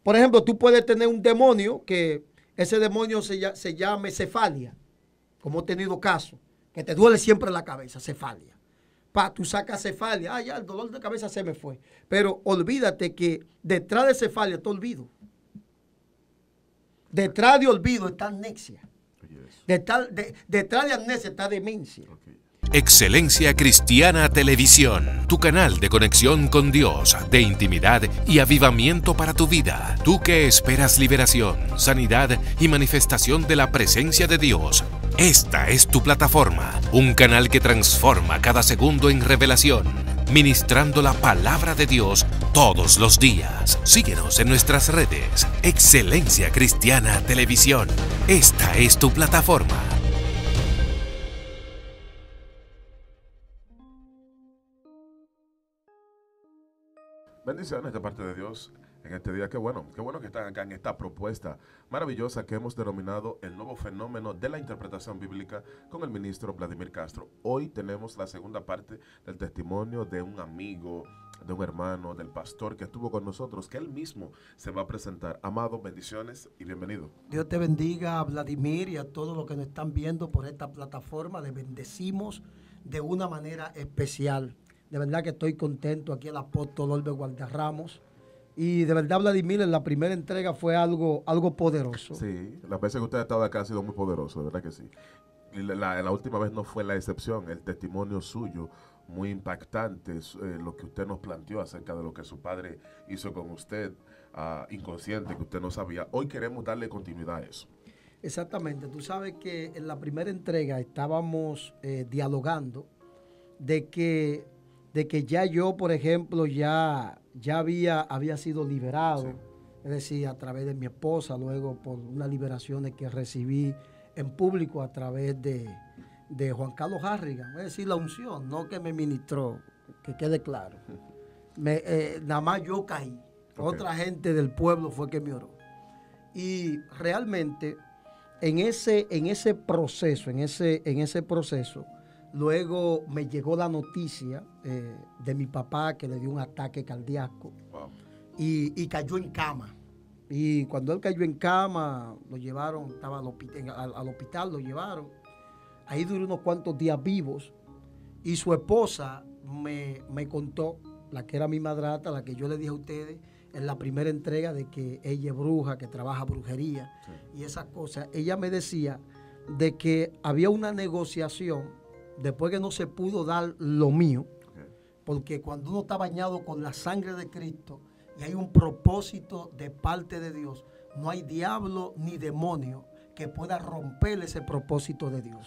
Por ejemplo, tú puedes tener un demonio que ese demonio se llame cefalia, como he tenido casos, que te duele siempre la cabeza, cefalia. Tú sacas cefalia, ya el dolor de cabeza se me fue. Pero olvídate que detrás de cefalia está olvido. Detrás de olvido está amnesia. Detrás de amnesia está demencia. Excelencia Cristiana Televisión, tu canal de conexión con Dios, de intimidad y avivamiento para tu vida. Tú que esperas liberación, sanidad y manifestación de la presencia de Dios. Esta es tu plataforma, un canal que transforma cada segundo en revelación, ministrando la palabra de Dios todos los días. Síguenos en nuestras redes. Excelencia Cristiana Televisión. Esta es tu plataforma. Bendiciones de parte de Dios en este día. Qué bueno que están acá en esta propuesta maravillosa que hemos denominado el nuevo fenómeno de la interpretación bíblica con el ministro Vladimir Castro. Hoy tenemos la segunda parte del testimonio de un amigo, de un hermano, del pastor que estuvo con nosotros, que él mismo se va a presentar. Amado, bendiciones y bienvenido. Dios te bendiga, a Vladimir, y a todos los que nos están viendo por esta plataforma. Les bendecimos de una manera especial. De verdad que estoy contento aquí el apóstol Olver Guardarramos. Y de verdad, Vladimir, en la primera entrega fue algo poderoso. Sí, las veces que usted ha estado acá ha sido muy poderoso, de verdad que sí. Y la última vez no fue la excepción, el testimonio suyo, muy impactante, lo que usted nos planteó acerca de lo que su padre hizo con usted, inconsciente, que usted no sabía. Hoy queremos darle continuidad a eso. Exactamente. Tú sabes que en la primera entrega estábamos dialogando de que ya yo, por ejemplo, ya había sido liberado, sí. Es decir, a través de mi esposa, luego por unas liberaciones que recibí en público a través de Juan Carlos Harrigan, es decir, la unción, no que me ministró, que quede claro. Nada más yo caí, otra gente del pueblo fue que me oró. Y realmente en ese proceso, luego me llegó la noticia de mi papá que le dio un ataque cardíaco. Wow. Y cayó en cama. Y cuando él cayó en cama, lo llevaron, estaba al hospital, lo llevaron. Ahí duró unos cuantos días vivos. Y su esposa me contó, la que era mi madrastra, la que yo le dije a ustedes en la primera entrega, de que ella es bruja, que trabaja brujería, sí, y esas cosas. Ella me decía de que había una negociación después que no se pudo dar lo mío, porque cuando uno está bañado con la sangre de Cristo y hay un propósito de parte de Dios, no hay diablo ni demonio que pueda romper ese propósito de Dios.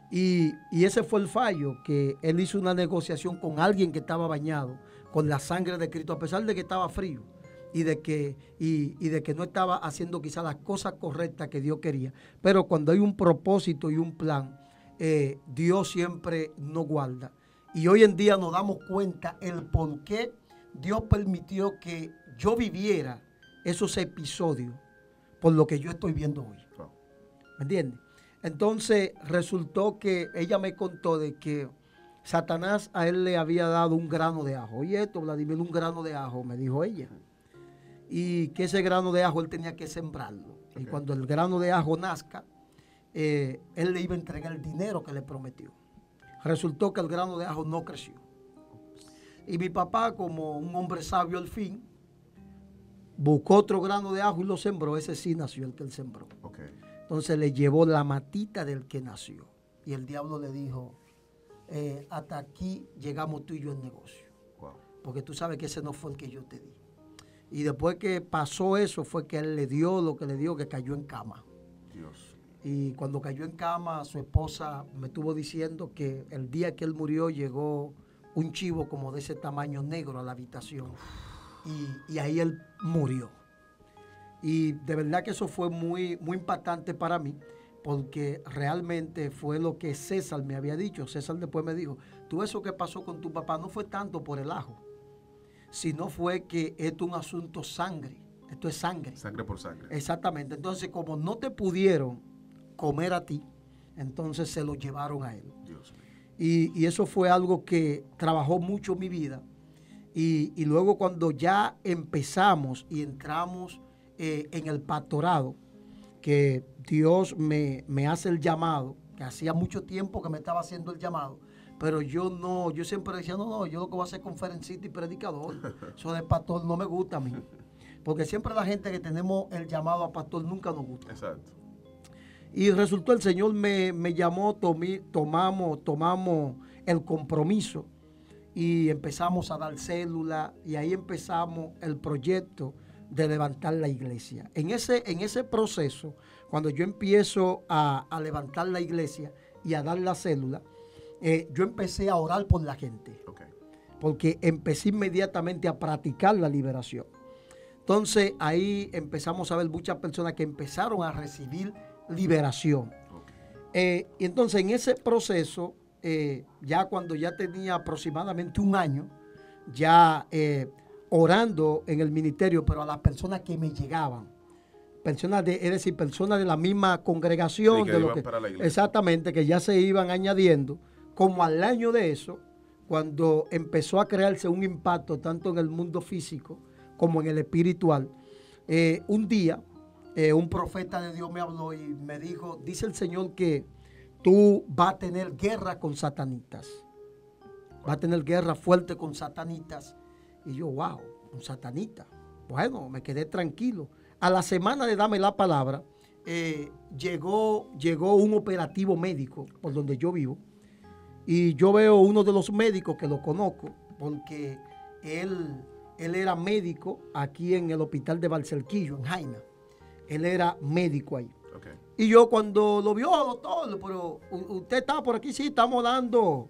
Y ese fue el fallo, que él hizo una negociación con alguien que estaba bañado con la sangre de Cristo, a pesar de que estaba frío y de que no estaba haciendo quizás las cosas correctas que Dios quería. Pero cuando hay un propósito y un plan, Dios siempre nos guarda. Y hoy en día nos damos cuenta el por qué Dios permitió que yo viviera esos episodios por lo que yo estoy viendo hoy. ¿Me entiendes? Entonces resultó que ella me contó de que Satanás a él le había dado un grano de ajo. Oye esto, Vladimir, un grano de ajo, me dijo ella. Y que ese grano de ajo él tenía que sembrarlo. Y cuando el grano de ajo nazca, él le iba a entregar el dinero que le prometió. Resultó que el grano de ajo no creció. Y mi papá, como un hombre sabio al fin, buscó otro grano de ajo y lo sembró. Ese sí nació, el que él sembró. Entonces le llevó la matita del que nació. Y el diablo le dijo, hasta aquí llegamos tú y yo en negocio. Wow. Porque tú sabes que ese no fue el que yo te di. Y después que pasó eso, fue que él le dio lo que le dio, que cayó en cama. Dios. Y cuando cayó en cama, su esposa me estuvo diciendo que el día que él murió llegó un chivo como de ese tamaño negro a la habitación. Y ahí él murió. Y de verdad que eso fue muy, muy impactante para mí, porque realmente fue lo que César me había dicho. César después me dijo, tú eso que pasó con tu papá no fue tanto por el ajo, sino fue que esto es un asunto sangre. Esto es sangre. Sangre por sangre. Exactamente. Entonces, como no te pudieron comer a ti, entonces se lo llevaron a él. Dios mío. Y eso fue algo que trabajó mucho mi vida. Y luego cuando ya empezamos y entramos en el pastorado, que Dios me hace el llamado, que hacía mucho tiempo que me estaba haciendo el llamado, pero yo siempre decía, no, yo lo que voy a hacer es conferencista y predicador. Eso de pastor no me gusta a mí. Porque siempre la gente que tenemos el llamado a pastor nunca nos gusta. Exacto. Y resultó, el Señor me llamó, tomamos el compromiso y empezamos a dar células y ahí empezamos el proyecto de levantar la iglesia. En ese proceso, cuando yo empiezo a levantar la iglesia y a dar la célula, yo empecé a orar por la gente. Okay. Porque empecé inmediatamente a practicar la liberación. Entonces ahí empezamos a ver muchas personas que empezaron a recibir liberación. Okay. Y entonces en ese proceso, ya cuando ya tenía aproximadamente un año, ya orando en el ministerio, pero a las personas que me llegaban, personas de la misma congregación, sí, de lo que exactamente, que ya se iban añadiendo, como al año de eso, cuando empezó a crearse un impacto tanto en el mundo físico como en el espiritual, un día un profeta de Dios me habló y me dijo, dice el Señor que tú vas a tener guerra con satanitas. Vas a tener guerra fuerte con satanitas. Y yo, wow, un satanita. Bueno, me quedé tranquilo. A la semana de darme la palabra, llegó un operativo médico por donde yo vivo. Y yo veo uno de los médicos que lo conozco, porque él era médico aquí en el hospital de Barcelquillo, en Jaina. Él era médico ahí. Okay. Y yo cuando lo vio, doctor, pero usted está por aquí, sí, estamos dando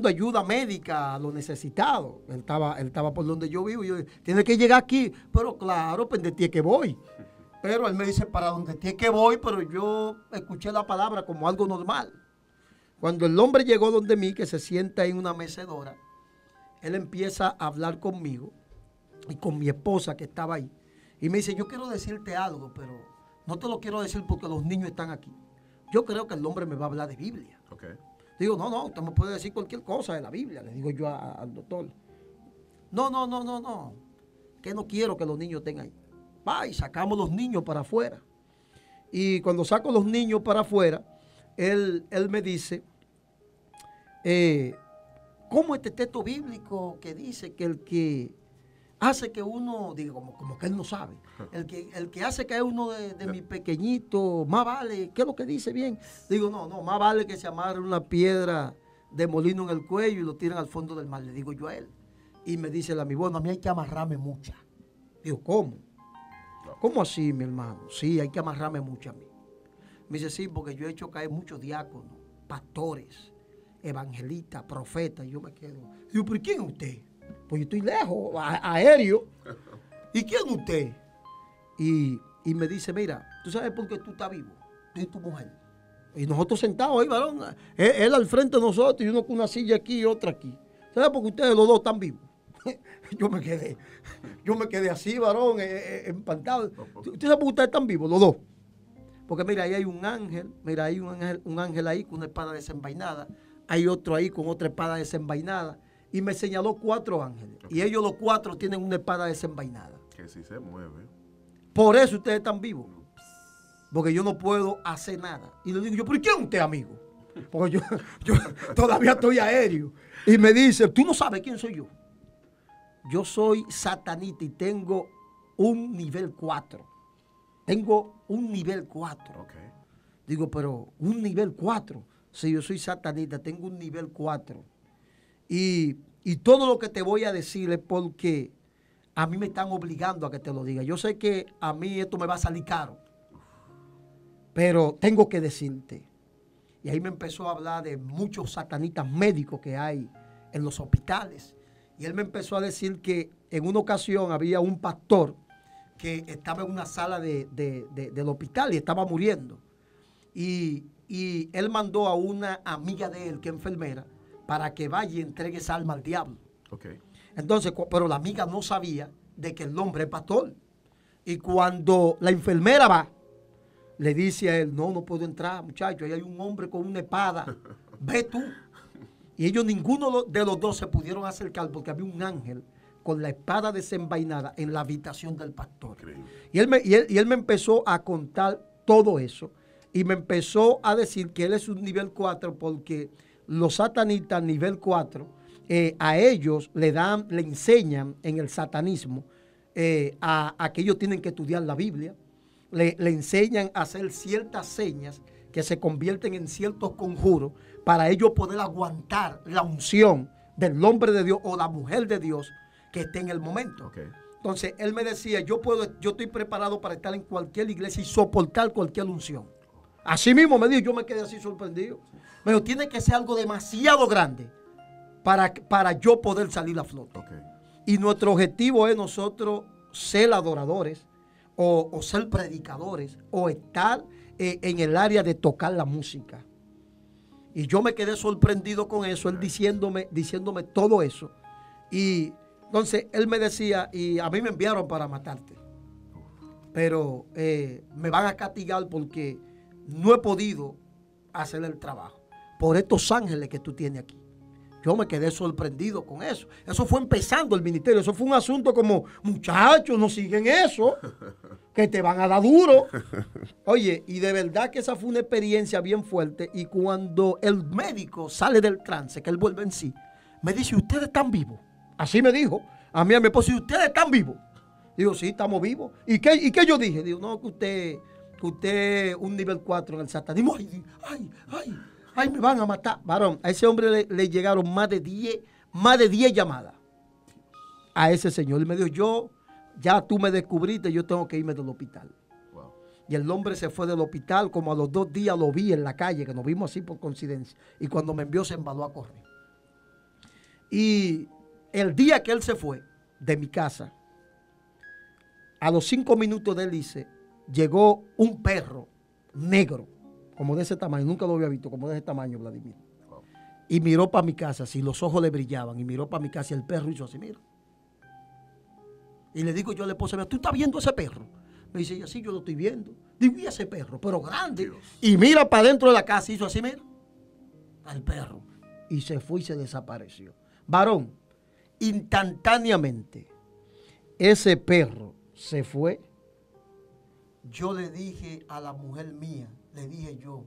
ayuda médica a los necesitados. Él estaba por donde yo vivo y yo, tiene que llegar aquí. Pero claro, pues de ti es que voy. Pero él me dice, para donde ti es que voy, pero yo escuché la palabra como algo normal. Cuando el hombre llegó donde mí, que se sienta en una mecedora, él empieza a hablar conmigo y con mi esposa que estaba ahí. Y me dice, yo quiero decirte algo, pero no te lo quiero decir porque los niños están aquí. Yo creo que el hombre me va a hablar de Biblia. Okay. Digo, no, usted me puede decir cualquier cosa de la Biblia, le digo yo al doctor. No, que no quiero que los niños estén ahí. Va, y sacamos los niños para afuera. Y cuando saco los niños para afuera, él me dice, ¿cómo este texto bíblico que dice que el que hace que uno, digo, como que él no sabe, el que hace que uno de mis pequeñitos, más vale, ¿qué es lo que dice bien? Digo, no, más vale que se amarre una piedra de molino en el cuello y lo tiren al fondo del mar, le digo yo a él. Y me dice él a mí, bueno, a mí hay que amarrarme mucha. Digo, ¿cómo? ¿Cómo así, mi hermano? Sí, hay que amarrarme mucho a mí. Me dice, sí, porque yo he hecho caer muchos diáconos, pastores, evangelistas, profetas. Y yo me quedo. Digo, ¿pero quién es usted? Pues yo estoy lejos, aéreo. ¿Y quién es usted? Y me dice, mira, ¿tú sabes por qué tú estás vivo? Tú y tu mujer. Y nosotros sentados ahí, varón. Él al frente de nosotros y uno con una silla aquí y otra aquí. ¿Sabes por qué ustedes los dos están vivos? Yo me quedé así, varón, empantado. ¿Usted sabe por qué ustedes están vivos, los dos? Porque mira, ahí hay un ángel, un ángel ahí con una espada desenvainada. Hay otro ahí con otra espada desenvainada. Y me señaló 4 ángeles. Okay. Y ellos los 4 tienen una espada desenvainada. Que si se mueve. Por eso ustedes están vivos. Porque yo no puedo hacer nada. Y le digo yo, ¿pero quién es usted, amigo? Porque yo todavía estoy aéreo. Y me dice, tú no sabes quién soy yo. Yo soy satanita y tengo un nivel 4. Tengo un nivel 4. Okay. Digo, pero un nivel 4. Si yo soy satanita, tengo un nivel 4. Y todo lo que te voy a decir es porque a mí me están obligando a que te lo diga. Yo sé que a mí esto me va a salir caro, pero tengo que decirte. Y ahí me empezó a hablar de muchos satanitas médicos que hay en los hospitales. Y él me empezó a decir que en una ocasión había un pastor que estaba en una sala del hospital y estaba muriendo. Y él mandó a una amiga de él, que es enfermera, para que vaya y entregue esa alma al diablo. Okay. Entonces, pero la amiga no sabía de que el hombre es pastor. Y cuando la enfermera va, le dice a él, no puedo entrar, muchacho, ahí hay un hombre con una espada, ve tú. Y ellos, ninguno de los dos se pudieron acercar porque había un ángel con la espada desenvainada en la habitación del pastor. Y él me empezó a contar todo eso. Y me empezó a decir que él es un nivel 4 porque los satanistas nivel 4, a ellos le enseñan en el satanismo a que ellos tienen que estudiar la Biblia. Le enseñan a hacer ciertas señas que se convierten en ciertos conjuros para ellos poder aguantar la unción del hombre de Dios o la mujer de Dios que esté en el momento. Okay. Entonces, él me decía, yo estoy preparado para estar en cualquier iglesia y soportar cualquier unción. Así mismo me dijo, yo me quedé así sorprendido. Me dijo, tiene que ser algo demasiado grande para yo poder salir a flote. Okay. Y nuestro objetivo es nosotros ser adoradores o ser predicadores o estar en el área de tocar la música. Y yo me quedé sorprendido con eso, él diciéndome todo eso. Y entonces él me decía, y a mí me enviaron para matarte, pero me van a castigar porque no he podido hacer el trabajo por estos ángeles que tú tienes aquí. Yo me quedé sorprendido con eso. Eso fue empezando el ministerio. Eso fue un asunto como, muchachos, no siguen eso, que te van a dar duro. Oye, y de verdad que esa fue una experiencia bien fuerte. Y cuando el médico sale del trance, que él vuelve en sí, me dice, ¿ustedes están vivos? Así me dijo a mí, a mi esposo, ¿ustedes están vivos? Digo, sí, estamos vivos. ¿Y qué yo dije? Digo, no, que usted es un nivel 4 en el satanismo. Ay, me van a matar. Varón, a ese hombre le llegaron más de 10 llamadas a ese señor. Y me dijo, ya tú me descubriste, yo tengo que irme del hospital. Wow. Y el hombre se fue del hospital, como a los 2 días lo vi en la calle, que nos vimos así por coincidencia. Y cuando me envió se embaló a correr. Y el día que él se fue de mi casa, a los 5 minutos de él llegó un perro negro, como de ese tamaño, nunca lo había visto, como de ese tamaño, Vladimir. Wow. Y miró para mi casa, así los ojos le brillaban, y miró para mi casa y el perro hizo así, mira. Y le digo yo a la esposa, ¿tú estás viendo ese perro? Me dice ella, sí, yo lo estoy viendo. Digo, ¿y ese perro? Pero grande. Dios. Y mira para dentro de la casa, hizo así, mira, al perro. Y se fue y se desapareció. Varón, instantáneamente, ese perro se fue. Yo le dije a la mujer mía, le dije yo,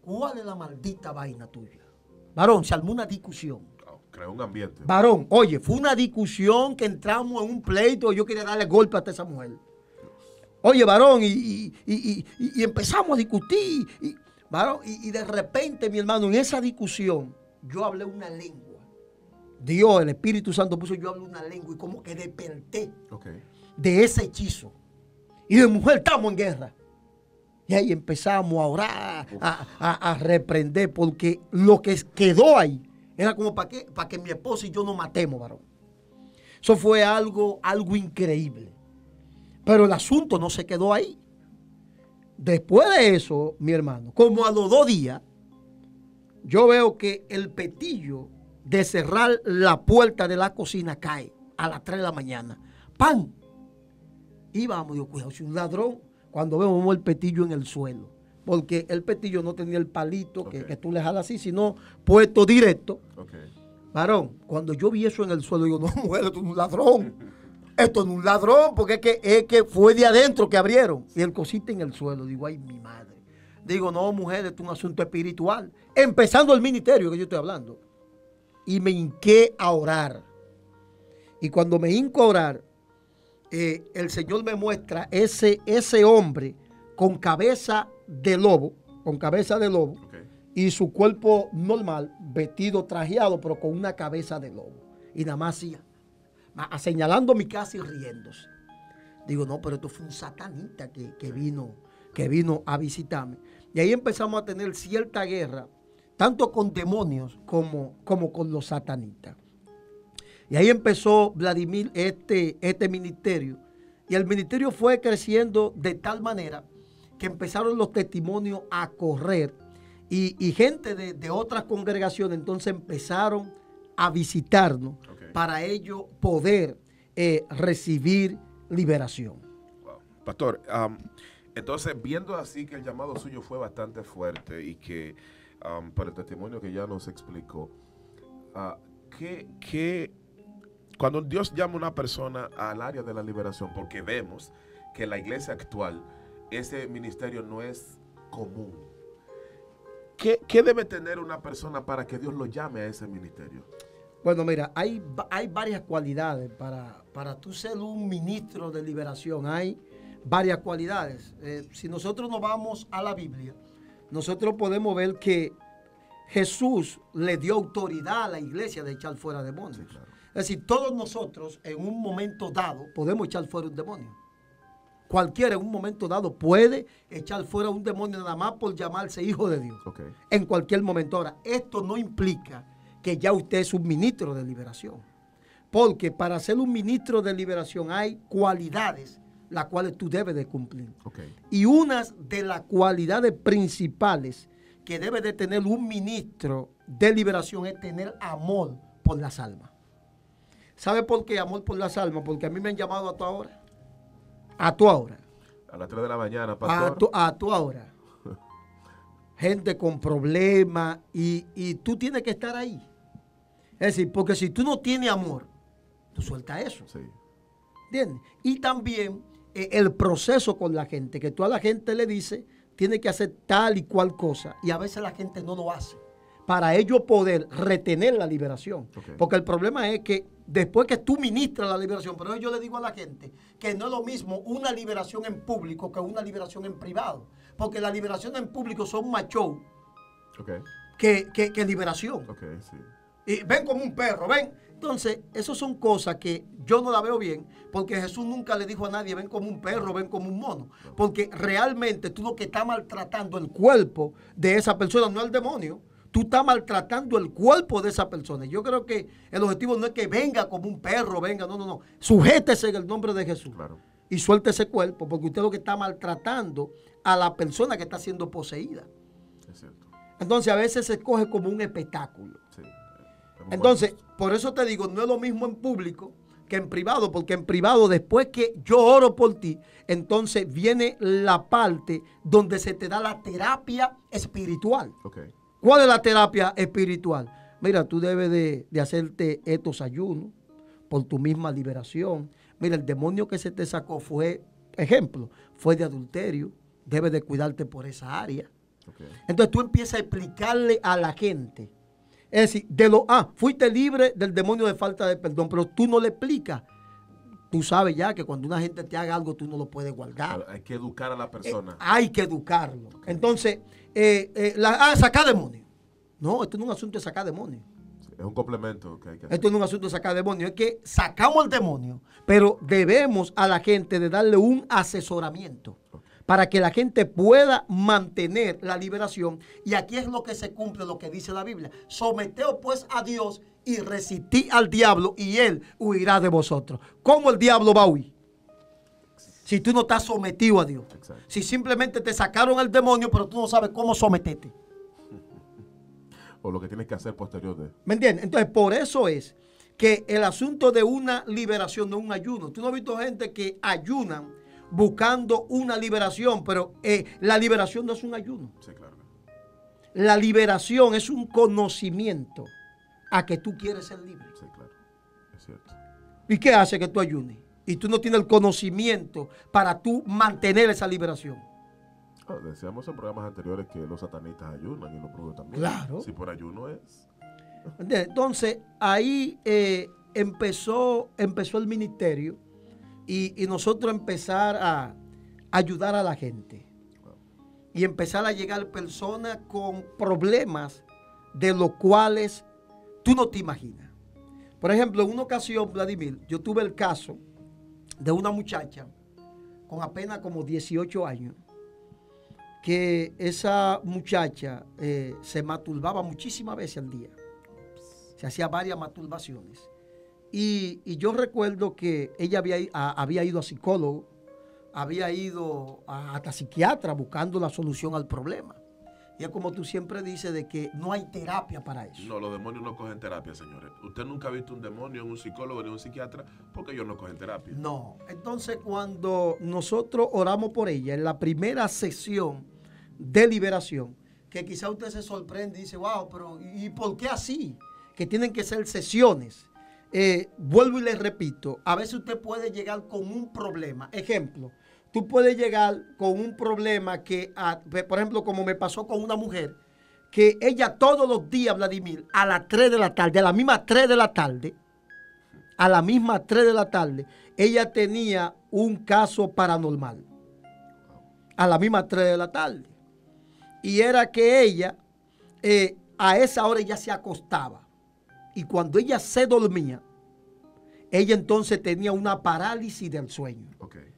¿cuál es la maldita vaina tuya? Varón, se armó una discusión. Creó un ambiente. Varón, oye, fue una discusión que entramos en un pleito. Yo quería darle golpe a esa mujer. Oye, varón, y empezamos a discutir. Varón, y de repente, mi hermano, en esa discusión, yo hablé una lengua. Dios, el Espíritu Santo puso, yo hablé una lengua y como que desperté de ese hechizo. Y de mujer, estamos en guerra. Y ahí empezamos a orar, a reprender, porque lo que quedó ahí era como para que mi esposa y yo nos matemos, varón. Eso fue algo increíble. Pero el asunto no se quedó ahí. Después de eso, mi hermano, como a los 2 días, yo veo que el petillo de cerrar la puerta de la cocina cae a las 3 de la mañana. ¡Pam! Y vamos, Dios, cuidado, si un ladrón, cuando vemos el petillo en el suelo, porque el petillo no tenía el palito que tú le jalas así, sino puesto directo. Varón, cuando yo vi eso en el suelo, digo, no, mujer, esto es un ladrón. Esto es un ladrón, porque es que fue de adentro que abrieron. Y el cosita en el suelo, digo, ay, mi madre. Digo, no, mujer, esto es un asunto espiritual. Empezando el ministerio que yo estoy hablando. Y me hinqué a orar. Y cuando me hinco a orar, el Señor me muestra ese hombre con cabeza de lobo, y su cuerpo normal, vestido, trajeado, pero con una cabeza de lobo. Y nada más hacía, señalando mi casa y riéndose. Digo, no, pero esto fue un satanista que vino a visitarme. Y ahí empezamos a tener cierta guerra, tanto con demonios como con los satanistas. Y ahí empezó, Vladimir, este ministerio. Y el ministerio fue creciendo de tal manera que empezaron los testimonios a correr. Y gente de otras congregaciones entonces empezaron a visitarnos para ellos poder recibir liberación. Wow. Pastor, entonces viendo así que el llamado suyo fue bastante fuerte y que por el testimonio que ya nos explicó, cuando Dios llama a una persona al área de la liberación, porque vemos que en la iglesia actual ese ministerio no es común, ¿qué debe tener una persona para que Dios lo llame a ese ministerio? Bueno, mira, hay varias cualidades para tú ser un ministro de liberación. Hay varias cualidades. Si nosotros nos vamos a la Biblia, nosotros podemos ver que Jesús le dio autoridad a la iglesia de echar fuera demonios. Sí, claro. Es decir, todos nosotros en un momento dado podemos echar fuera un demonio. Cualquiera en un momento dado puede echar fuera un demonio nada más por llamarse hijo de Dios. Okay. En cualquier momento. Ahora, esto no implica que ya usted es un ministro de liberación. Porque para ser un ministro de liberación hay cualidades las cuales tú debes de cumplir. Okay. Y una de las cualidades principales que debe de tener un ministro de liberación es tener amor por las almas. ¿Sabe por qué amor por las almas? Porque a mí me han llamado a tu hora. A tu hora. A las 3 de la mañana, pastor. A tu hora. Gente con problemas y tú tienes que estar ahí. Es decir, porque si tú no tienes amor, tú sueltas eso. Sí. ¿Entiendes? Y también el proceso con la gente, que tú a la gente le dices, tiene que hacer tal y cual cosa, y a veces la gente no lo hace, para ello poder retener la liberación. Okay. Porque el problema es que después que tú ministras la liberación, pero yo le digo a la gente que no es lo mismo una liberación en público que una liberación en privado, porque la liberación en público son más show que liberación. Okay, sí. Y ven como un perro, ven. Entonces, esas son cosas que yo no la veo bien, porque Jesús nunca le dijo a nadie, ven como un perro, ven como un mono. Porque realmente tú lo que estás maltratando el cuerpo de esa persona, no el demonio. Tú estás maltratando el cuerpo de esa persona. Yo creo que el objetivo no es que venga como un perro, venga, no. Sujétese en el nombre de Jesús. Claro. Y suelte ese cuerpo, porque usted lo que está maltratando a la persona que está siendo poseída. Es cierto. Entonces, a veces se coge como un espectáculo. Sí. Entonces, por eso te digo, no es lo mismo en público que en privado, porque en privado, después que yo oro por ti, entonces viene la parte donde se te da la terapia espiritual. Okay. ¿Cuál es la terapia espiritual? Mira, tú debes de hacerte estos ayunos por tu misma liberación. Mira, el demonio que se te sacó fue de adulterio. Debes de cuidarte por esa área. Okay. Entonces tú empiezas a explicarle a la gente. Es decir, fuiste libre del demonio de falta de perdón, pero tú no le explicas. Tú sabes ya que cuando una gente te haga algo, tú no lo puedes guardar. Hay que educar a la persona. Hay que educarlo. Okay. Entonces, sacar demonios. No, esto no es un asunto de sacar demonios. Sí, es un complemento que hay que hacer. Esto no es un asunto de sacar demonios. Es que sacamos el demonio, pero debemos a la gente de darle un asesoramiento. Okay. Para que la gente pueda mantener la liberación. Y aquí es lo que se cumple, lo que dice la Biblia. Someteos pues a Dios y resistid al diablo y él huirá de vosotros. ¿Cómo el diablo va a huir? Si tú no estás sometido a Dios. Exacto. Si simplemente te sacaron el demonio, pero tú no sabes cómo someterte. O lo que tienes que hacer posterior de. ¿Me entiendes? Entonces, por eso es que el asunto de una liberación no es un ayuno. Tú no has visto gente que ayunan buscando una liberación, pero la liberación no es un ayuno. Sí, claro. La liberación es un conocimiento a que tú quieres ser libre. Sí, claro. Es cierto. ¿Y qué hace que tú ayunes? Y tú no tienes el conocimiento para tú mantener esa liberación. Decíamos en programas anteriores que los satanistas ayunan y los brujos también. Claro. Si por ayuno es. Entonces, ahí empezó el ministerio. Y nosotros empezar a ayudar a la gente. Y empezar a llegar personas con problemas de los cuales tú no te imaginas. Por ejemplo, en una ocasión, Vladimir, yo tuve el caso de una muchacha con apenas como 18 años, que esa muchacha se masturbaba muchísimas veces al día. Se hacía varias masturbaciones. Y yo recuerdo que ella había ido a psicólogo, había ido hasta psiquiatra buscando la solución al problema. Y es como tú siempre dices de que no hay terapia para eso. No, los demonios no cogen terapia, señores. Usted nunca ha visto un demonio en un psicólogo ni un psiquiatra porque ellos no cogen terapia. No. Entonces, cuando nosotros oramos por ella, en la primera sesión de liberación, que quizá usted se sorprende y dice, wow, pero ¿y por qué así? que tienen que ser sesiones. Vuelvo y les repito, a veces usted puede llegar con un problema. Ejemplo, tú puedes llegar con un problema que, por ejemplo, como me pasó con una mujer, que ella todos los días, Vladimir, a las 3 de la tarde, a las mismas 3 de la tarde, ella tenía un caso paranormal. A las mismas 3 de la tarde. Y era que ella, a esa hora ella se acostaba. Y cuando ella se dormía, ella entonces tenía una parálisis del sueño. Okay.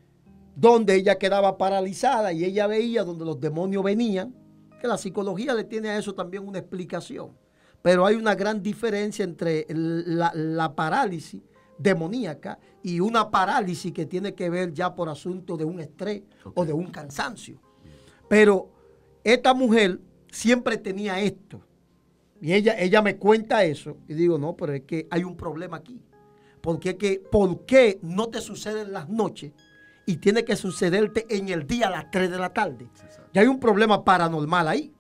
Donde ella quedaba paralizada y ella veía donde los demonios venían, que la psicología le tiene a eso también una explicación. Pero hay una gran diferencia entre la parálisis demoníaca y una parálisis que tiene que ver ya por asunto de un estrés o de un cansancio. Pero esta mujer siempre tenía esto. Y ella me cuenta eso. Y digo, no, pero es que hay un problema aquí. ¿Por qué no te sucede en las noches y tiene que sucederte en el día a las 3 de la tarde? Ya hay un problema paranormal ahí.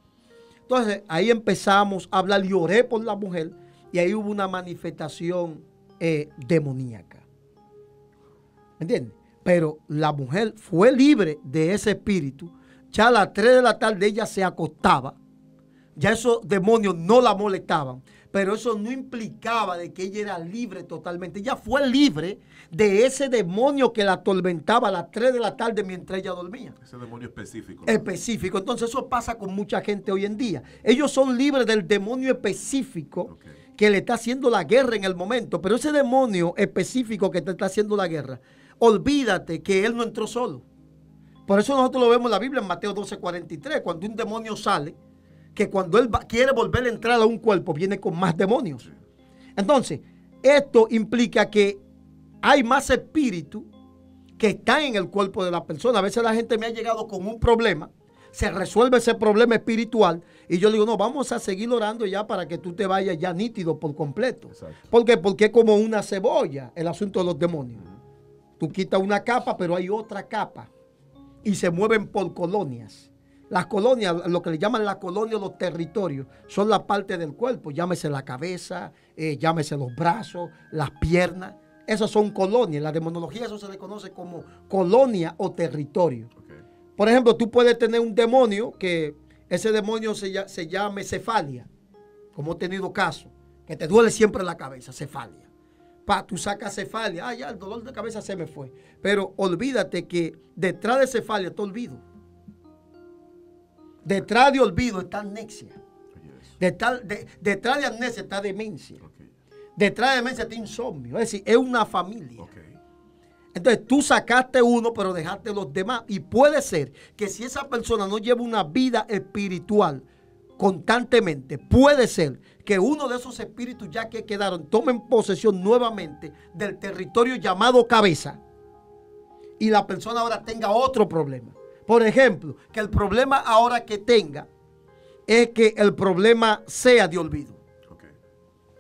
Entonces, ahí empezamos a hablar y oré por la mujer y ahí hubo una manifestación demoníaca. ¿Me entiendes? Pero la mujer fue libre de ese espíritu. Ya a las 3 de la tarde ella se acostaba. Ya esos demonios no la molestaban. Pero eso no implicaba de que ella era libre totalmente. Ella fue libre de ese demonio que la atormentaba a las 3 de la tarde mientras ella dormía. Ese demonio específico, ¿no? Específico. Entonces eso pasa con mucha gente hoy en día. Ellos son libres del demonio específico que le está haciendo la guerra en el momento. Pero ese demonio específico que te está haciendo la guerra, olvídate que él no entró solo. Por eso nosotros lo vemos en la Biblia en Mateo 12:43, cuando un demonio sale, que cuando él quiere volver a entrar a un cuerpo, viene con más demonios. Entonces, esto implica que hay más espíritus que están en el cuerpo de la persona. A veces la gente me ha llegado con un problema, se resuelve ese problema espiritual y yo le digo, no, vamos a seguir orando ya para que tú te vayas ya nítido por completo. ¿Por qué? Porque es como una cebolla el asunto de los demonios. Tú quitas una capa, pero hay otra capa y se mueven por colonias. Las colonias, lo que le llaman las colonias, los territorios, son la parte del cuerpo. Llámese la cabeza, llámese los brazos, las piernas. Esas son colonias. En la demonología eso se le conoce como colonia o territorio. Por ejemplo, tú puedes tener un demonio que ese demonio se llame cefalia, como he tenido caso, que te duele siempre la cabeza, cefalia. Tú sacas cefalia, ya el dolor de cabeza se me fue. Pero olvídate que detrás de cefalia está olvido. Detrás de olvido está amnesia. Detrás de amnesia está demencia. Detrás de demencia está insomnio. Es decir, es una familia. Entonces tú sacaste uno, pero dejaste los demás. Y puede ser que si esa persona no lleva una vida espiritual constantemente, puede ser que uno de esos espíritus ya que quedaron tomen posesión nuevamente del territorio llamado cabeza y la persona ahora tenga otro problema. Por ejemplo, que el problema ahora que tenga es que el problema sea de olvido.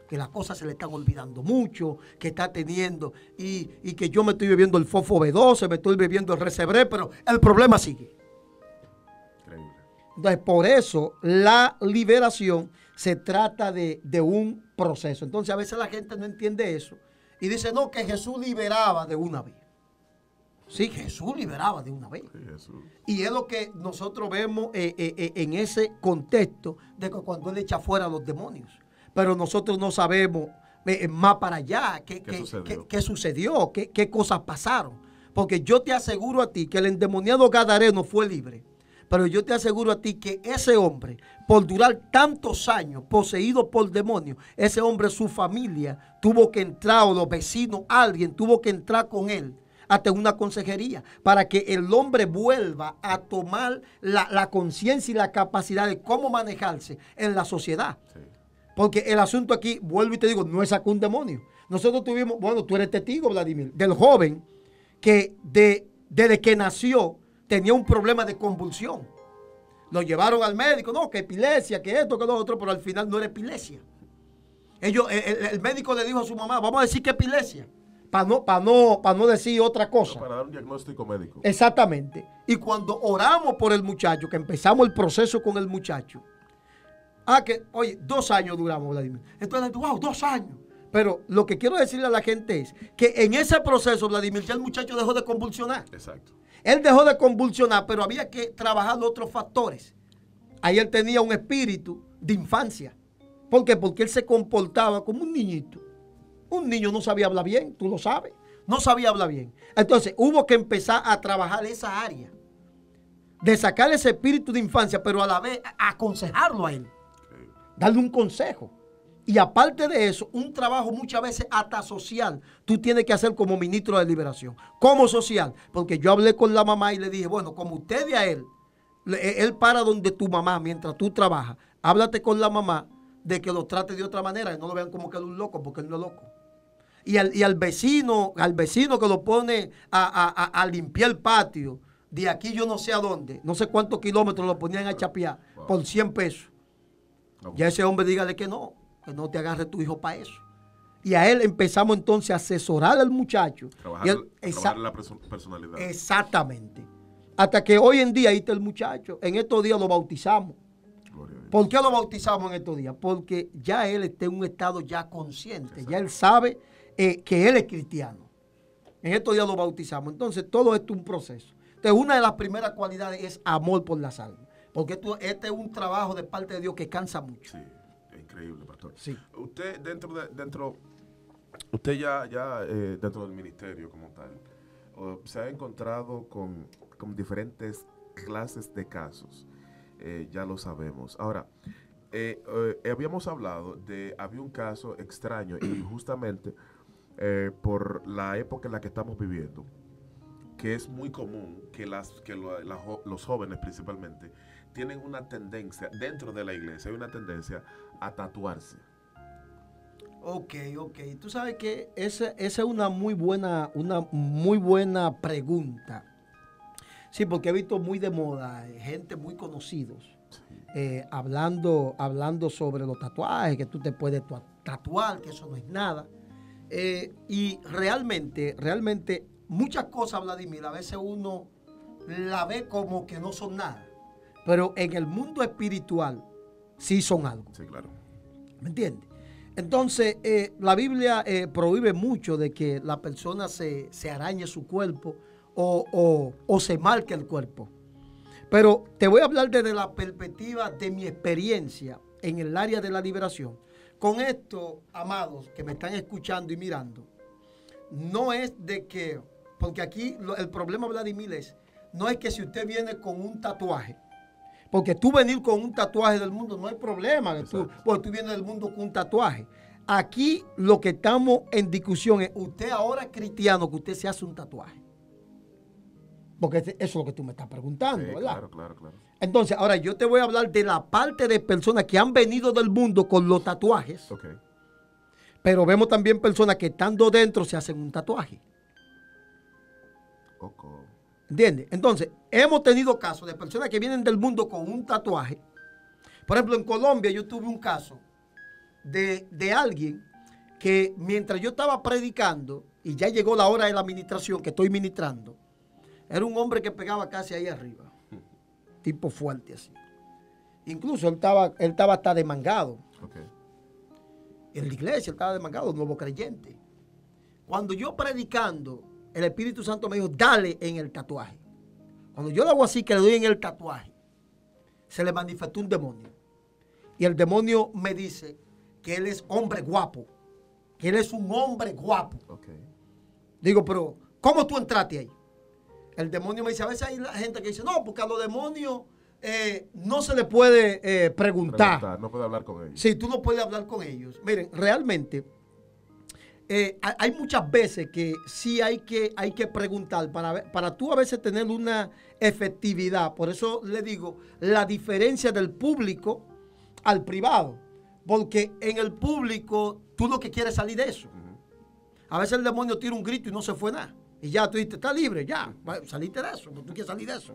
Que las cosas se le están olvidando mucho, que está teniendo y que yo me estoy bebiendo el fofo B12, me estoy bebiendo el Recebré, pero el problema sigue. Increíble. Entonces, por eso la liberación se trata de un proceso. Entonces, a veces la gente no entiende eso y dice, no, que Jesús liberaba de una vez. Sí, Jesús liberaba de una vez. Sí, y es lo que nosotros vemos en ese contexto de que cuando Él echa fuera a los demonios. Pero nosotros no sabemos más para allá qué sucedió, qué cosas pasaron. Porque yo te aseguro a ti que el endemoniado gadareno fue libre. Pero yo te aseguro a ti que ese hombre, por durar tantos años poseído por demonios, ese hombre, su familia, tuvo que entrar, o los vecinos, alguien tuvo que entrar con él hasta una consejería, para que el hombre vuelva a tomar la conciencia y la capacidad de cómo manejarse en la sociedad. Sí. Porque el asunto aquí, vuelvo y te digo, no es sacar un demonio. Nosotros tuvimos, bueno, tú eres testigo, Vladimir, del joven que desde que nació tenía un problema de convulsión. Lo llevaron al médico, no, que epilepsia, que esto, que lo otro, pero al final no era epilepsia. El médico le dijo a su mamá, vamos a decir que epilepsia. Para no decir otra cosa. Para dar un diagnóstico médico. Exactamente. Y cuando oramos por el muchacho, que empezamos el proceso con el muchacho, Que, oye, 2 años duramos, Vladimir. Entonces, wow, 2 años. Pero lo que quiero decirle a la gente es que en ese proceso, Vladimir, ya el muchacho dejó de convulsionar. Exacto. Él dejó de convulsionar, pero había que trabajar los otros factores. Ahí él tenía un espíritu de infancia. ¿Por qué? Porque él se comportaba como un niñito. Un niño no sabía hablar bien, tú lo sabes. No sabía hablar bien. Entonces hubo que empezar a trabajar esa área. De sacar ese espíritu de infancia, pero a la vez aconsejarlo a él. Darle un consejo. Y aparte de eso, un trabajo muchas veces hasta social, tú tienes que hacer como ministro de liberación. Como social. Porque yo hablé con la mamá y le dije, bueno, como usted y a él para donde tu mamá mientras tú trabajas. Háblate con la mamá de que lo trate de otra manera, y no lo vean como que él es un loco, porque él no es loco. Y al vecino que lo pone a limpiar el patio, de aquí yo no sé a dónde, no sé cuántos kilómetros lo ponían a chapear por 100 pesos. Ya ese hombre dígale que no te agarre tu hijo para eso. Y a él empezamos entonces a asesorar al muchacho. Trabajar la personalidad. Exactamente. Hasta que hoy en día ahí está el muchacho. En estos días lo bautizamos. ¿Por qué lo bautizamos en estos días? Porque ya él está en un estado ya consciente. Exacto. Ya él sabe que él es cristiano. En estos días lo bautizamos. Entonces todo esto es un proceso. Entonces una de las primeras cualidades es amor por las almas. Porque este es un trabajo de parte de Dios que cansa mucho. Sí, es increíble, pastor. Sí. Usted usted ya dentro del ministerio como tal, se ha encontrado con diferentes clases de casos. Ya lo sabemos. Ahora, habíamos hablado había un caso extraño y justamente por la época en la que estamos viviendo, que es muy común que los jóvenes principalmente tienen una tendencia, dentro de la iglesia hay una tendencia a tatuarse. Ok. Tú sabes que esa es una muy buena pregunta. Sí, porque he visto muy de moda gente muy conocidos hablando sobre los tatuajes, que tú te puedes tatuar, que eso no es nada. Y realmente, muchas cosas, Vladimir, a veces uno la ve como que no son nada. Pero en el mundo espiritual sí son algo. Sí, claro. ¿Me entiendes? Entonces, la Biblia prohíbe mucho de que la persona se arañe su cuerpo o se marque el cuerpo. Pero te voy a hablar desde la perspectiva de mi experiencia en el área de la liberación. Con esto, amados, que me están escuchando y mirando, no es de que, porque aquí el problema, Vladimir, no es que si usted viene con un tatuaje, porque tú venir con un tatuaje del mundo no hay problema, porque tú vienes del mundo con un tatuaje. Aquí lo que estamos en discusión es, usted ahora es cristiano, que usted se hace un tatuaje. Porque eso es lo que tú me estás preguntando, sí, ¿verdad? Claro. Entonces, ahora yo te voy a hablar de la parte de personas que han venido del mundo con los tatuajes. Okay. Pero vemos también personas que estando dentro se hacen un tatuaje. Okay. ¿Entiendes? Entonces, hemos tenido casos de personas que vienen del mundo con un tatuaje. Por ejemplo, en Colombia yo tuve un caso de alguien que mientras yo estaba predicando y ya llegó la hora de la administración que estoy ministrando, era un hombre que pegaba casi ahí arriba. Tipo fuerte así. Incluso él estaba hasta demangado. Okay. En la iglesia él estaba demangado, nuevo creyente. Cuando yo predicando, el Espíritu Santo me dijo, dale en el tatuaje. Cuando yo lo hago así, que le doy en el tatuaje, se le manifestó un demonio. Y el demonio me dice que él es hombre guapo. Que él es un hombre guapo. Okay. Digo, pero ¿cómo tú entraste ahí? El demonio me dice, a veces hay gente que dice, no, porque a los demonios no se le puede preguntar. No puede hablar con ellos. Sí, tú no puedes hablar con ellos. Miren, realmente hay muchas veces que sí hay que preguntar para tú a veces tener una efectividad. Por eso le digo la diferencia del público al privado. Porque en el público tú lo que quieres es salir de eso. A veces el demonio tira un grito y no se fue nada. Y ya tú dices, está libre, ya, saliste de eso, tú quieres salir de eso.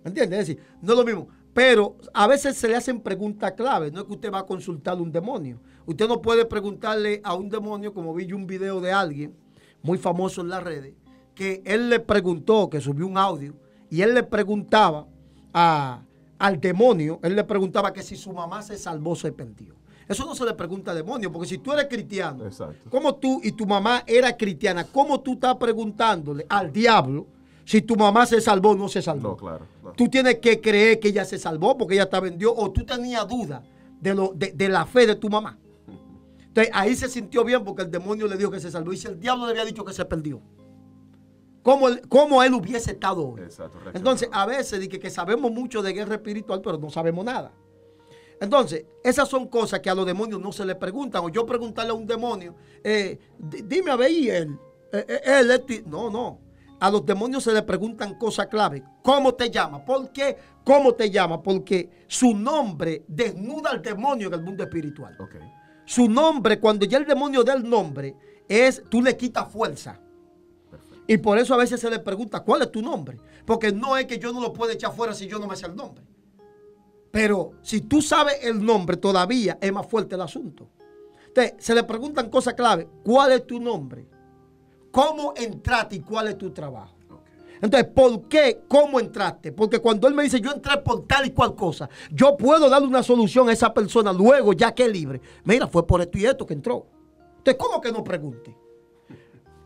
¿Me entiendes? Es decir, no es lo mismo. Pero a veces se le hacen preguntas claves, no es que usted va a consultar a un demonio. Usted no puede preguntarle a un demonio, como vi yo un video de alguien muy famoso en las redes, que él le preguntó, que subió un audio, y él le preguntaba a al demonio, él le preguntaba que si su mamá se salvó, se perdió. Eso no se le pregunta al demonio, porque si tú eres cristiano, como tú y tu mamá era cristiana, ¿cómo tú estás preguntándole al diablo si tu mamá se salvó o no se salvó? No, claro. No. Tú tienes que creer que ella se salvó porque ella estaba en Dios, o tú tenías duda de la fe de tu mamá. Entonces ahí se sintió bien porque el demonio le dijo que se salvó y si el diablo le había dicho que se perdió, ¿cómo él hubiese estado hoy? Exacto, entonces a veces dije que sabemos mucho de guerra espiritual pero no sabemos nada. Entonces esas son cosas que a los demonios no se les preguntan. O yo preguntarle a un demonio, dime a ver y él, no. A los demonios se les preguntan cosas clave. ¿Cómo te llamas? ¿Por qué? ¿Cómo te llamas? Porque su nombre desnuda al demonio en el mundo espiritual. Okay. Su nombre, cuando ya el demonio da el nombre, tú le quitas fuerza. Perfecto. Y por eso a veces se le pregunta, ¿cuál es tu nombre? Porque no es que yo no lo pueda echar fuera si yo no me sé el nombre. Pero si tú sabes el nombre, todavía es más fuerte el asunto. Entonces, se le preguntan cosas clave. ¿Cuál es tu nombre? ¿Cómo entraste y cuál es tu trabajo? Entonces, ¿por qué? ¿Cómo entraste? Porque cuando él me dice, yo entré por tal y cual cosa, yo puedo darle una solución a esa persona luego, ya que es libre. Mira, fue por esto y esto que entró. Entonces, ¿cómo que no pregunte?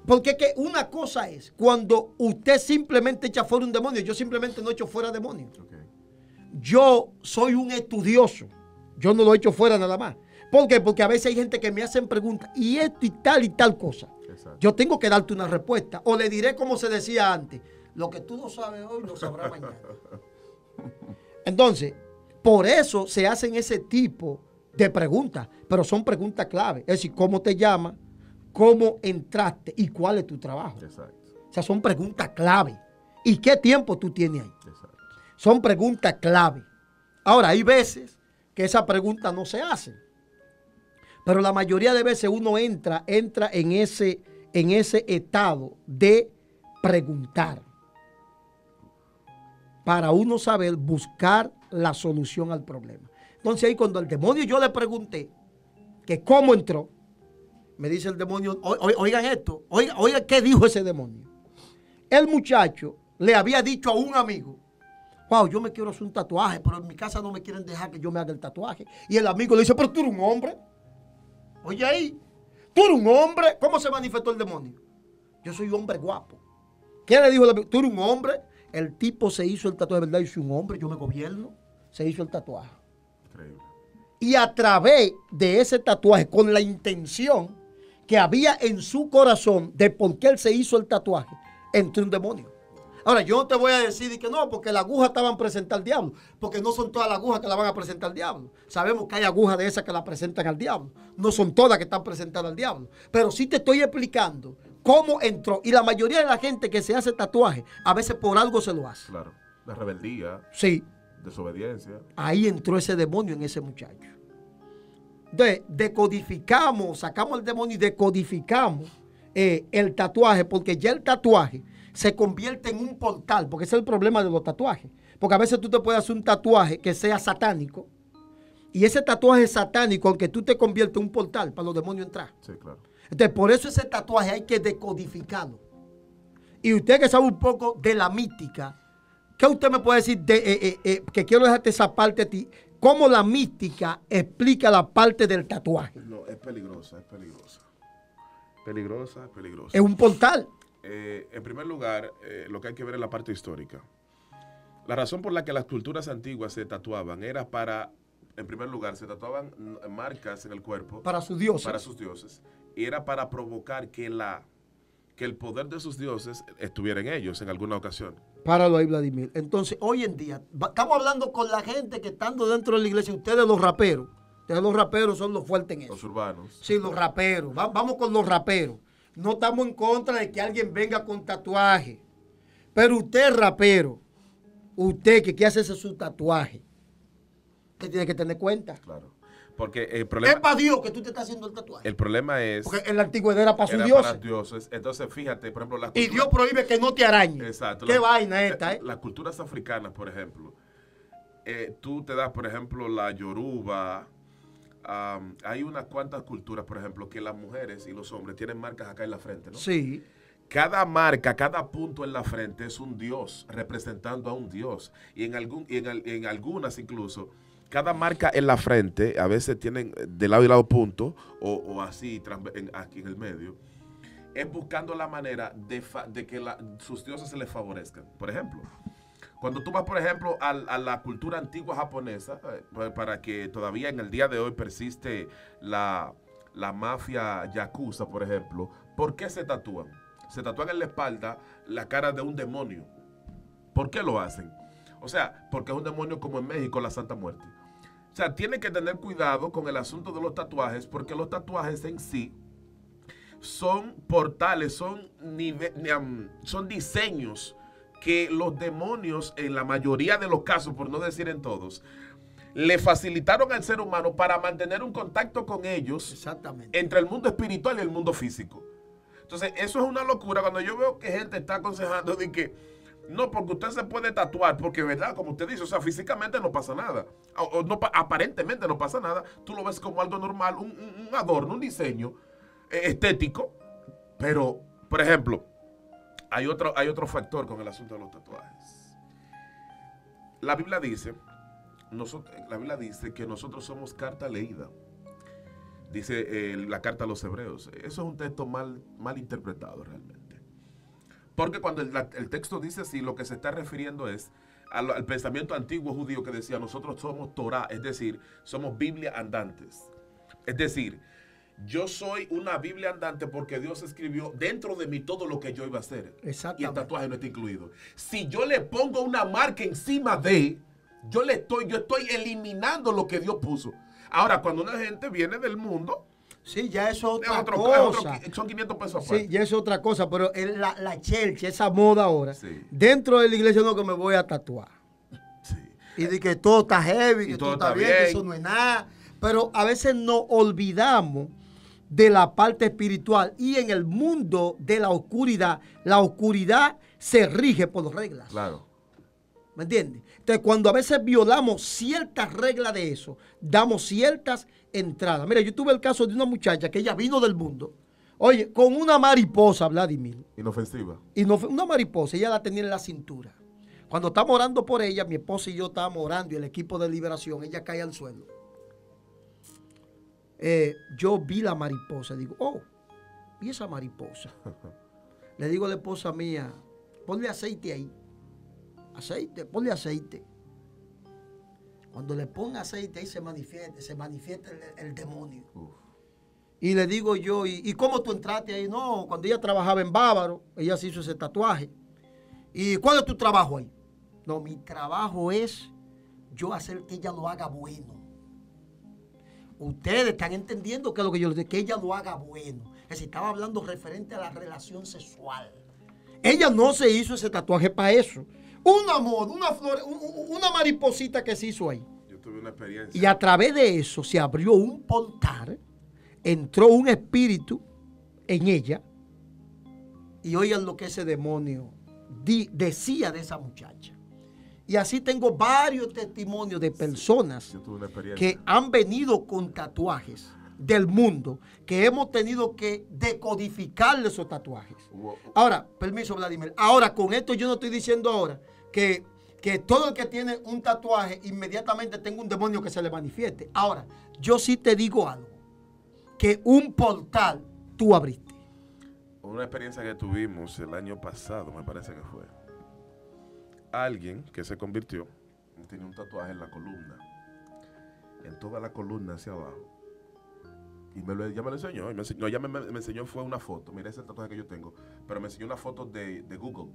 Porque es que una cosa es cuando usted simplemente echa fuera un demonio. Yo simplemente no echo fuera demonios. Okay. Yo soy un estudioso. Yo no lo echo fuera nada más. ¿Por qué? Porque a veces hay gente que me hacen preguntas y esto y tal cosa. Exacto. Yo tengo que darte una respuesta. O le diré como se decía antes. Lo que tú no sabes hoy, lo sabrás mañana. Entonces, por eso se hacen ese tipo de preguntas. Pero son preguntas clave. Es decir, ¿cómo te llamas? ¿Cómo entraste? ¿Y cuál es tu trabajo? Exacto. O sea, son preguntas clave. ¿Y qué tiempo tú tienes ahí? Exacto. Son preguntas clave. Ahora, hay veces que esa pregunta no se hace. Pero la mayoría de veces uno entra en ese estado de preguntar. Para uno saber buscar la solución al problema. Entonces ahí cuando al demonio yo le pregunté que cómo entró, me dice el demonio, oigan esto, oigan qué dijo ese demonio. El muchacho le había dicho a un amigo, wow, yo me quiero hacer un tatuaje, pero en mi casa no me quieren dejar que yo me haga el tatuaje. Y el amigo le dice, pero tú eres un hombre. Oye ahí, tú eres un hombre. ¿Cómo se manifestó el demonio? Yo soy un hombre guapo. ¿Qué le dijo el amigo? Tú eres un hombre. El tipo se hizo el tatuaje, de verdad, yo soy un hombre, yo me gobierno. Se hizo el tatuaje. Increíble. Y a través de ese tatuaje, con la intención que había en su corazón de por qué él se hizo el tatuaje, entró un demonio. Ahora, yo no te voy a decir que no, porque la aguja te van a presentar al diablo, porque no son todas las agujas que la van a presentar al diablo. Sabemos que hay agujas de esas que la presentan al diablo. No son todas que están presentadas al diablo. Pero sí te estoy explicando cómo entró. Y la mayoría de la gente que se hace tatuaje, a veces por algo se lo hace. Claro, la rebeldía. Sí. Desobediencia. Ahí entró ese demonio en ese muchacho. Entonces, decodificamos, sacamos el demonio y decodificamos el tatuaje, porque ya el tatuaje se convierte en un portal, porque ese es el problema de los tatuajes. Porque a veces tú te puedes hacer un tatuaje que sea satánico, y ese tatuaje satánico, aunque tú te conviertes en un portal para los demonios entrar. Sí, claro. Entonces, por eso ese tatuaje hay que decodificarlo. Y usted que sabe un poco de la mística, ¿qué usted me puede decir que quiero dejarte esa parte a ti? ¿Cómo la mística explica la parte del tatuaje? No, es peligrosa, es peligrosa. Peligrosa, peligrosa. Es un portal. En primer lugar, lo que hay que ver es la parte histórica. La razón por la que las culturas antiguas se tatuaban era para, en primer lugar, se tatuaban marcas en el cuerpo. Para sus dioses. Para sus dioses. Y era para provocar que el poder de sus dioses estuviera en ellos en alguna ocasión. Páralo ahí, Vladimir. Entonces, hoy en día, estamos hablando con la gente que estando dentro de la iglesia, ustedes los raperos son los fuertes en eso. Los urbanos. Sí, los raperos. Vamos con los raperos. No estamos en contra de que alguien venga con tatuaje. Pero usted, rapero, usted que quiere hacerse su tatuaje, usted tiene que tener cuenta. Claro. Porque el problema es para Dios que tú te estás haciendo el tatuaje. El problema es... Porque en la antigüedad era para sus dioses. Para dioses. Entonces, fíjate, por ejemplo... Y Dios prohíbe que no te arañe. Exacto. Qué vaina esta, ¿eh? Las culturas africanas, por ejemplo. Tú te das, por ejemplo, la yoruba. Hay unas cuantas culturas, por ejemplo, que las mujeres y los hombres tienen marcas acá en la frente, ¿no? Sí. cada marca, cada punto en la frente es un dios, representando a un dios. Y en algunas incluso, cada marca en la frente, a veces tienen de lado y lado puntos, o así, aquí en el medio, es buscando la manera de que sus dioses se les favorezcan. Por ejemplo, cuando tú vas, por ejemplo, a la cultura antigua japonesa, para que todavía en el día de hoy persiste la mafia yakuza, por ejemplo, ¿por qué se tatúan? Se tatúan en la espalda la cara de un demonio. ¿Por qué lo hacen? O sea, porque es un demonio como en México, la Santa Muerte. O sea, tienen que tener cuidado con el asunto de los tatuajes, porque los tatuajes en sí son portales, son diseños que los demonios, en la mayoría de los casos, por no decir en todos, le facilitaron al ser humano para mantener un contacto con ellos entre el mundo espiritual y el mundo físico. Entonces, eso es una locura cuando yo veo que gente está aconsejando de que no, porque usted se puede tatuar, porque verdad, como usted dice, o sea, físicamente no pasa nada, o no, aparentemente no pasa nada, tú lo ves como algo normal, un adorno, un diseño estético, pero, por ejemplo, hay otro factor con el asunto de los tatuajes. La Biblia dice que nosotros somos carta leída. Dice la carta a los hebreos. Eso es un texto mal interpretado realmente. Porque cuando el texto dice así, lo que se está refiriendo es al pensamiento antiguo judío que decía, nosotros somos Torah, es decir, somos Biblia andantes. Es decir, yo soy una Biblia andante porque Dios escribió dentro de mí todo lo que yo iba a hacer. Y el tatuaje no está incluido. Si yo le pongo una marca encima de, yo estoy eliminando lo que Dios puso. Ahora, cuando una gente viene del mundo, sí, ya eso es otra cosa. Son 500 pesos aparte. Sí, ya es otra cosa, pero la church, esa moda ahora, sí. Dentro de la iglesia no, que me voy a tatuar. Sí. Y de que todo está heavy, que todo está bien, que eso no es nada. Pero a veces nos olvidamos de la parte espiritual, y en el mundo de la oscuridad se rige por reglas. Claro. ¿Me entiendes? Entonces, cuando a veces violamos ciertas reglas de eso, damos ciertas entradas. Mira, yo tuve el caso de una muchacha que ella vino del mundo, oye, con una mariposa, Vladimir. Inofensiva. Una mariposa, ella la tenía en la cintura. Cuando estábamos orando por ella, mi esposa y yo estábamos orando, y el equipo de liberación, ella cae al suelo. Yo vi la mariposa, digo, oh, ¿y esa mariposa? Le digo a la esposa mía, ponle aceite ahí. Aceite, ponle aceite. Cuando le ponga aceite ahí se manifiesta el demonio. Y le digo yo, ¿y cómo tú entraste ahí? No, cuando ella trabajaba en Bávaro, ella se hizo ese tatuaje. ¿Y cuál es tu trabajo ahí? No, mi trabajo es yo hacer que ella lo haga bueno. Ustedes están entendiendo que lo que yo les digo, que ella lo haga bueno. Es decir, estaba hablando referente a la relación sexual. Ella no se hizo ese tatuaje para eso. Una moda, una flor, una mariposita que se hizo ahí. Yo tuve una experiencia. Y a través de eso se abrió un portal, entró un espíritu en ella, y oigan lo que ese demonio decía de esa muchacha. Y así tengo varios testimonios de personas que han venido con tatuajes del mundo, que hemos tenido que decodificarle esos tatuajes. Ahora, permiso, Vladimir. Ahora, con esto yo no estoy diciendo ahora que todo el que tiene un tatuaje inmediatamente tenga un demonio que se le manifieste. Ahora, yo sí te digo algo, que un portal tú abriste. Una experiencia que tuvimos el año pasado, me parece que fue. Alguien que se convirtió tenía un tatuaje en la columna, en toda la columna hacia abajo. Y ella me lo enseñó. Ella me enseñó, fue una foto. Mira ese tatuaje que yo tengo. Pero me enseñó una foto de Google.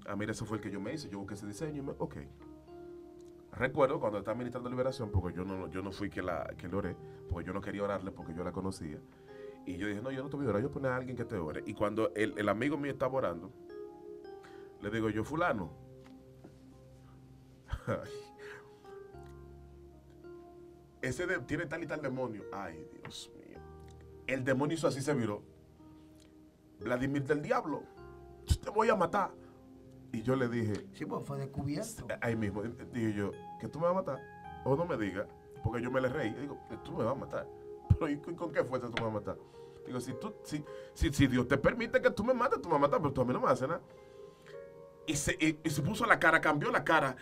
Ah, mira, ese fue el que yo me hice. Yo busqué ese diseño y ok. Recuerdo cuando estaba ministrando liberación, porque yo no fui que le oré, porque yo no quería orarle porque yo la conocía. Y yo dije, no, yo no te voy a orar, yo ponía a alguien que te ore. Y cuando el amigo mío estaba orando, le digo yo, fulano, ese tiene tal y tal demonio. Ay, Dios mío. El demonio hizo así, se viró. Vladimir del diablo, te voy a matar. Y yo le dije, sí, pues fue descubierto. Ahí mismo, dije yo, que tú me vas a matar. O no me digas, porque yo me le reí. Digo, que tú me vas a matar. Pero ¿y con qué fuerza tú me vas a matar? Digo, si Dios te permite que tú me mates, tú me matas, pero tú a mí no me haces nada. Y se puso la cara, cambió la cara.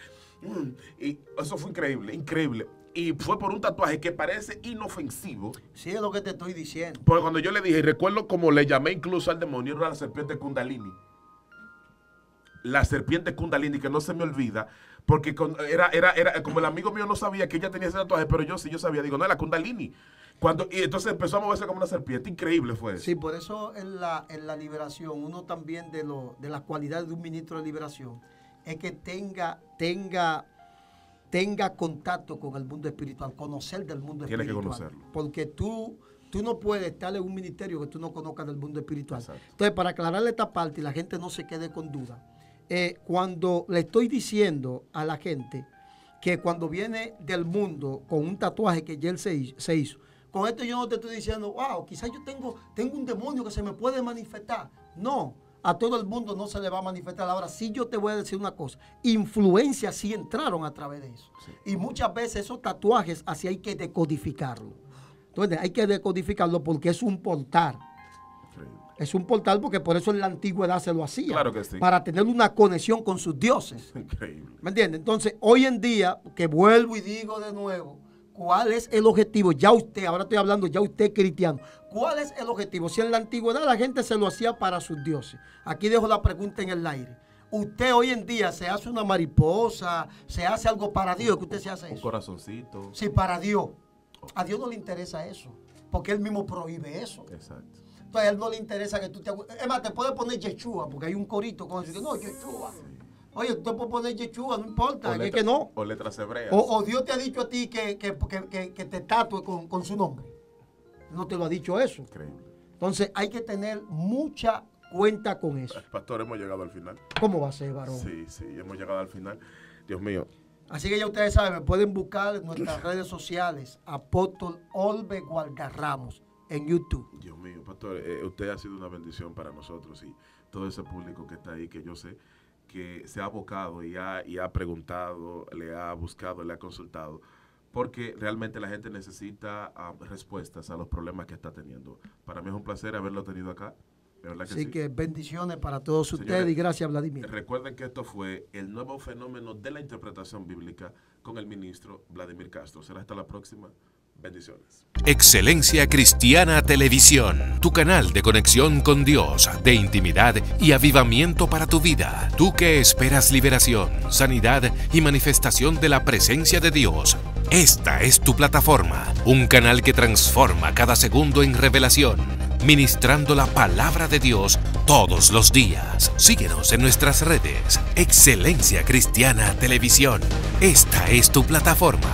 Y eso fue increíble, increíble. Y fue por un tatuaje que parece inofensivo. Sí, es lo que te estoy diciendo. Porque cuando yo le dije, recuerdo como le llamé incluso al demonio, era la serpiente Kundalini. La serpiente Kundalini, que no se me olvida, porque era como el amigo mío no sabía que ella tenía ese tatuaje, pero yo sí, yo sabía. Digo, no, es la Kundalini. Y entonces empezó a moverse como una serpiente. Increíble fue eso. Sí, por eso en la liberación, uno también de las cualidades de un ministro de liberación es que tenga contacto con el mundo espiritual, conocer del mundo espiritual. Tiene que conocerlo. Porque tú no puedes estar en un ministerio que tú no conozcas del mundo espiritual. Exacto. Entonces, para aclararle esta parte y la gente no se quede con duda, cuando le estoy diciendo a la gente que cuando viene del mundo con un tatuaje que ya él se hizo, con esto yo no te estoy diciendo, wow, quizás yo tengo un demonio que se me puede manifestar. No, a todo el mundo no se le va a manifestar. Ahora sí yo te voy a decir una cosa, influencias sí entraron a través de eso. Sí. Y muchas veces esos tatuajes así hay que decodificarlo. Entonces hay que decodificarlo porque es un portal. Increíble. Es un portal porque por eso en la antigüedad se lo hacía. Claro que sí. Para tener una conexión con sus dioses. Increíble. ¿Me entiendes? Entonces hoy en día, que vuelvo y digo de nuevo, ¿cuál es el objetivo? Ahora estoy hablando ya usted cristiano. ¿Cuál es el objetivo? Si en la antigüedad la gente se lo hacía para sus dioses. Aquí dejo la pregunta en el aire. ¿Usted hoy en día se hace una mariposa, se hace algo para Dios? ¿Que usted se hace eso? Un corazoncito. Sí, para Dios. A Dios no le interesa eso, porque Él mismo prohíbe eso. Exacto. Entonces a Él no le interesa que tú te... Es más, te puedes poner Yeshua, porque hay un corito con eso. No, Yeshua. Sí. Oye, tú puedes poner Yeshua, no importa, que no. O letras hebreas. O Dios te ha dicho a ti que te tatúe con su nombre. No te lo ha dicho eso. Increíble. Entonces hay que tener mucha cuenta con eso. Pastor, hemos llegado al final. ¿Cómo va a ser, varón? Sí, hemos llegado al final. Dios mío. Así que ya ustedes saben, me pueden buscar en nuestras redes sociales, Apóstol Olbe Gualdarramos, en YouTube. Dios mío, pastor, usted ha sido una bendición para nosotros y todo ese público que está ahí, que yo sé que se ha abocado y ha preguntado, le ha buscado, le ha consultado, porque realmente la gente necesita respuestas a los problemas que está teniendo. Para mí es un placer haberlo tenido acá. Así que bendiciones para todos ustedes y gracias, Vladimir. Recuerden que esto fue el nuevo fenómeno de la interpretación bíblica con el ministro Vladimir Castro. Será hasta la próxima. Bendiciones. Excelencia Cristiana Televisión, tu canal de conexión con Dios, de intimidad y avivamiento para tu vida. Tú que esperas liberación, sanidad y manifestación de la presencia de Dios. Esta es tu plataforma, un canal que transforma cada segundo en revelación, ministrando la palabra de Dios todos los días. Síguenos en nuestras redes. Excelencia Cristiana Televisión. Esta es tu plataforma.